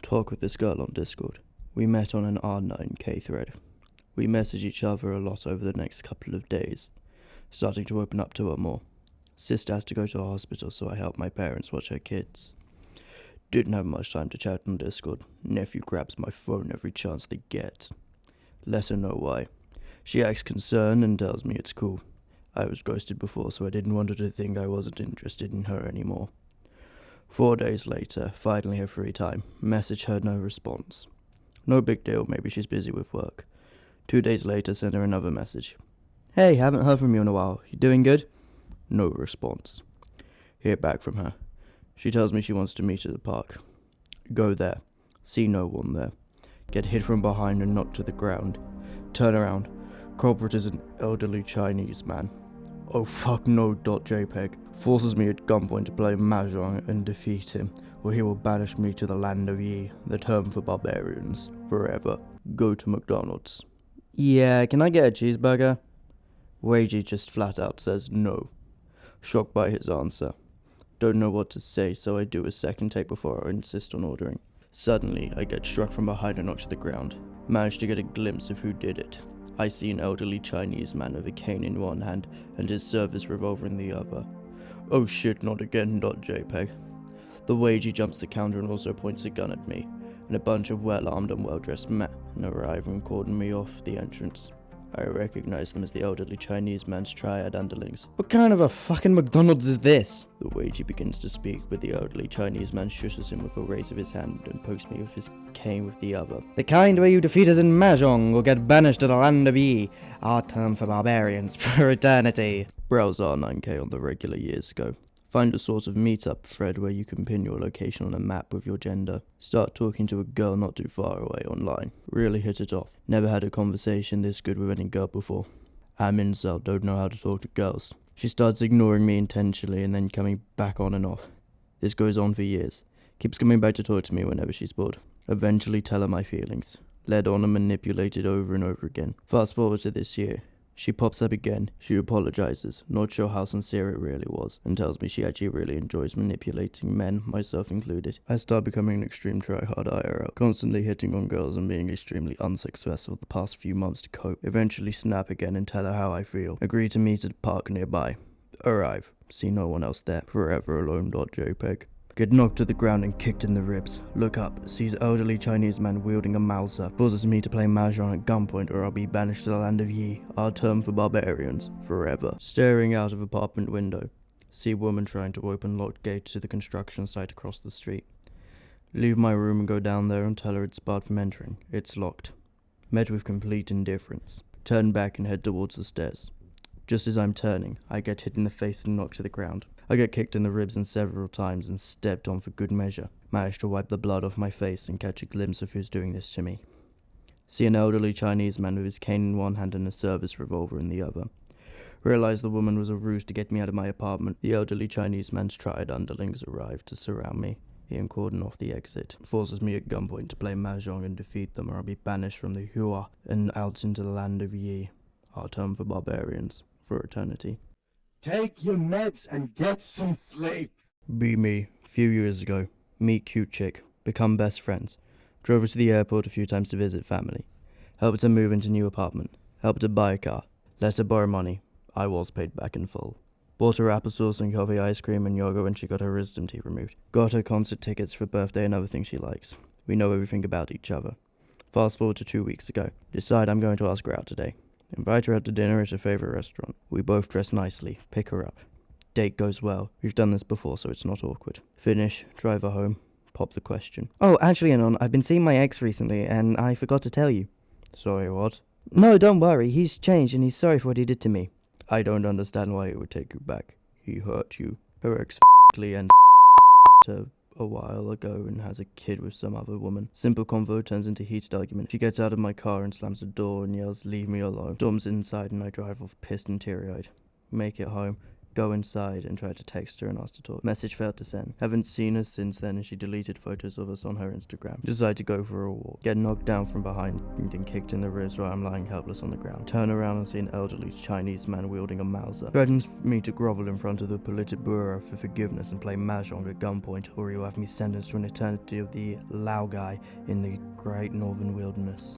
talk with this girl on Discord. We met on an R9K thread. We messaged each other a lot over the next couple of days, starting to open up to her more. Sister has to go to the hospital, so I help my parents watch her kids. Didn't have much time to chat on Discord. Nephew grabs my phone every chance they get. Let her know why. She acts concerned and tells me it's cool. I was ghosted before, so I didn't want her to think I wasn't interested in her anymore. 4 days later, finally have free time. Message her, no response. No big deal, maybe she's busy with work. 2 days later, send her another message. Hey, haven't heard from you in a while. You doing good? No response. Hear back from her. She tells me she wants to meet at the park. Go there. See no one there. Get hit from behind and knocked to the ground. Turn around. Culprit is an elderly Chinese man. Oh fuck no. .jpg. Forces me at gunpoint to play Mahjong and defeat him, or he will banish me to the land of Yi, the term for barbarians, forever. Go to McDonald's. Yeah, can I get a cheeseburger? Weiji just flat out says no. Shocked by his answer. Don't know what to say, so I do a second take before I insist on ordering. Suddenly, I get struck from behind and knocked to the ground. Manage to get a glimpse of who did it. I see an elderly Chinese man with a cane in one hand and his service revolver in the other. Oh shit, not again. .jpg. The Weiji jumps the counter and also points a gun at me, and a bunch of well-armed and well-dressed men arrive and cordon me off the entrance. I recognize them as the elderly Chinese man's triad underlings. What kind of a fucking McDonald's is this? The Weiji begins to speak, but the elderly Chinese man shushes him with a raise of his hand and pokes me with his cane with the other. The kind where you defeat us in Mahjong or get banished to the land of Yi, our term for barbarians for eternity. Browse R9K on the regular years ago. Find a sort of meetup thread where you can pin your location on a map with your gender. Start talking to a girl not too far away online. Really hit it off. Never had a conversation this good with any girl before. I'm incel, don't know how to talk to girls. She starts ignoring me intentionally and then coming back on and off. This goes on for years. Keeps coming back to talk to me whenever she's bored. Eventually tell her my feelings. Led on and manipulated over and over again. Fast forward to this year. She pops up again. She apologizes, not sure how sincere it really was, and tells me she actually really enjoys manipulating men, myself included. I start becoming an extreme tryhard IRL, constantly hitting on girls and being extremely unsuccessful the past few months to cope. Eventually snap again and tell her how I feel. Agree to meet at a park nearby. Arrive. See no one else there. Forever alone. .jpg. Get knocked to the ground and kicked in the ribs. Look up, sees elderly Chinese man wielding a Mauser. Forces me to play Mahjong at gunpoint or I'll be banished to the land of Yi, our term for barbarians, forever. Staring out of apartment window. See woman trying to open locked gate to the construction site across the street. Leave my room and go down there and tell her it's barred from entering. It's locked. Met with complete indifference. Turn back and head towards the stairs. Just as I'm turning, I get hit in the face and knocked to the ground. I get kicked in the ribs several times and stepped on for good measure. Managed to wipe the blood off my face and catch a glimpse of who's doing this to me. See an elderly Chinese man with his cane in one hand and a service revolver in the other. Realized the woman was a ruse to get me out of my apartment. The elderly Chinese man's triad underlings arrived to surround me. He and cordon off the exit. Forces me at gunpoint to play Mahjong and defeat them or I'll be banished from the Hua and out into the land of Yi, our term for barbarians, for eternity. Take your meds and get some sleep. Be me. Few years ago. Meet cute chick. Become best friends. Drove her to the airport a few times to visit family. Helped her move into new apartment. Helped her buy a car. Let her borrow money. I was paid back in full. Bought her applesauce and coffee ice cream and yoga when she got her wisdom teeth removed. Got her concert tickets for birthday and other things she likes. We know everything about each other. Fast forward to 2 weeks ago. Decide I'm going to ask her out today. Invite her out to dinner at her favorite restaurant. We both dress nicely. Pick her up. Date goes well. We've done this before, so it's not awkward. Finish. Drive her home. Pop the question. Oh, actually, Anon, I've been seeing my ex recently, and I forgot to tell you. Sorry, what? No, don't worry. He's changed, and he's sorry for what he did to me. I don't understand why he would take you back. He hurt you. Her ex and her a while ago and has a kid with some other woman. Simple convo turns into heated argument. She gets out of my car and slams the door and yells, "Leave me alone." Storms inside and I drive off pissed and teary-eyed. Make it home. Go inside and tried to text her and ask to talk. Message failed to send. Haven't seen her since then, and she deleted photos of us on her Instagram. Decide to go for a walk. Get knocked down from behind and then kicked in the ribs while I'm lying helpless on the ground. Turn around and see an elderly Chinese man wielding a Mauser. Threatens me to grovel in front of the Politburo for forgiveness and play Mahjong at gunpoint, or he will have me sentenced to an eternity of the Lao guy in the Great Northern Wilderness.